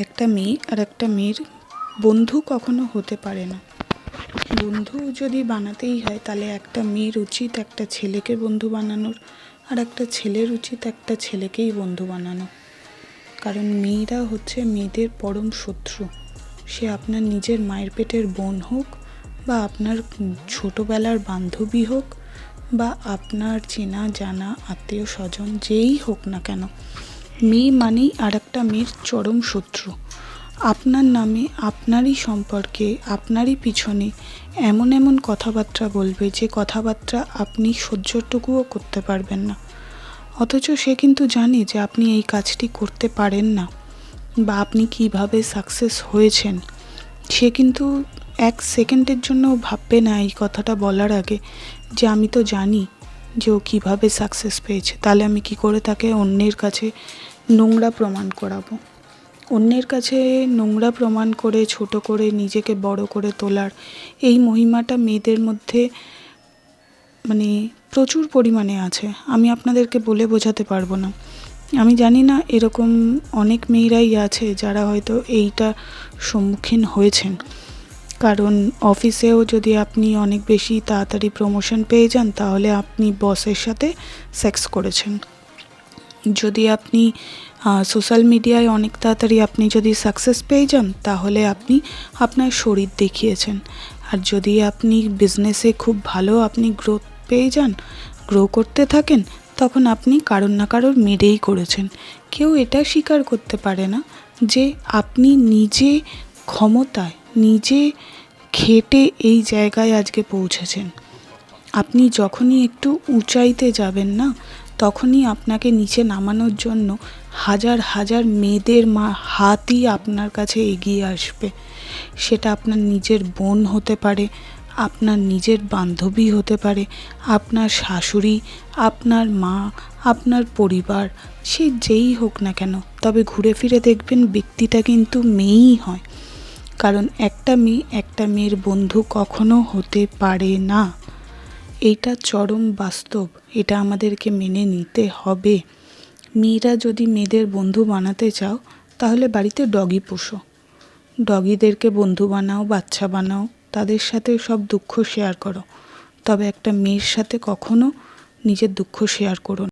একটা মেয়ে আর একটা মেয়ের বন্ধু কখনো হতে পারে না। বন্ধু যদি বানাতেই হয় তাহলে একটা মেয়ের উচিত একটা ছেলেকে বন্ধু বানানোর, আর একটা ছেলের উচিত একটা ছেলেকেই বন্ধু বানানো। কারণ মেয়েরা হচ্ছে মেয়েদের পরম শত্রু। সে আপনার নিজের মায়ের পেটের বোন হোক, বা আপনার ছোটোবেলার বান্ধবী হোক, বা আপনার চেনা জানা আত্মীয় স্বজন যেই হোক না কেন, মেয়ে মানেই আর একটা মেয়ের চরম শত্রু। আপনার নামে, আপনারই সম্পর্কে, আপনারই পিছনে এমন এমন কথাবার্তা বলবে যে কথাবার্তা আপনি সহ্যটুকুও করতে পারবেন না। অথচ সে কিন্তু জানে যে আপনি এই কাজটি করতে পারেন না, বা আপনি কিভাবে সাকসেস হয়েছেন। সে কিন্তু এক সেকেন্ডের জন্য ভাববে না এই কথাটা বলার আগে যে আমি তো জানি যে ও কীভাবে সাকসেস পেয়েছে, তাহলে আমি কি করে তাকে অন্যের কাছে নোংরা প্রমাণ করাবো। অন্যের কাছে নোংরা প্রমাণ করে, ছোট করে, নিজেকে বড় করে তোলার এই মহিমাটা মেয়েদের মধ্যে প্রচুর পরিমাণে আছে। আমি আপনাদেরকে বলে বোঝাতে পারবো না। আমি জানি না এরকম অনেক মেয়েরাই আছে যারা হয়তো এইটা সম্মুখীন হয়েছেন। কারণ অফিসেও যদি আপনি অনেক বেশি তাড়াতাড়ি প্রমোশন পেয়ে যান, তাহলে আপনি বসের সাথে সেক্স করেছেন। যদি আপনি সোশ্যাল মিডিয়ায় অনেক তাড়াতাড়ি আপনি যদি সাকসেস পেয়ে যান, তাহলে আপনি আপনার শরীর দেখিয়েছেন। আর যদি আপনি বিজনেসে খুব ভালো আপনি গ্রোথ পেয়ে যান, গ্রো করতে থাকেন, তখন আপনি কারোর না কারোর মেরেই করেছেন। কেউ এটা স্বীকার করতে পারে না যে আপনি নিজে ক্ষমতায়, নিজে খেটে এই জায়গায় আজকে পৌঁছেছেন। আপনি যখনই একটু উঁচাইতে যাবেন না, তখনই আপনাকে নিচে নামানোর জন্য হাজার হাজার মেয়েদের হাতই আপনার কাছে এগিয়ে আসবে। সেটা আপনার নিজের বোন হতে পারে, আপনার নিজের বান্ধবী হতে পারে, আপনার শাশুড়ি, আপনার মা, আপনার পরিবার, সে যেই হোক না কেন। তবে ঘুরে ফিরে দেখবেন ব্যক্তিটা কিন্তু মেয়েই হয়। কারণ একটা মেয়ে একটা মেয়ের বন্ধু কখনো হতে পারে না। এইটা চরম বাস্তব, এটা আমাদেরকে মেনে নিতে হবে। মেয়েরা যদি মেয়েদের বন্ধু বানাতে চাও, তাহলে বাড়িতে ডগি পোষো, ডগিদেরকে বন্ধু বানাও, বাচ্চা বানাও, তাদের সাথে সব দুঃখ শেয়ার করো। তবে একটা মেয়ের সাথে কখনো নিজের দুঃখ শেয়ার করো না।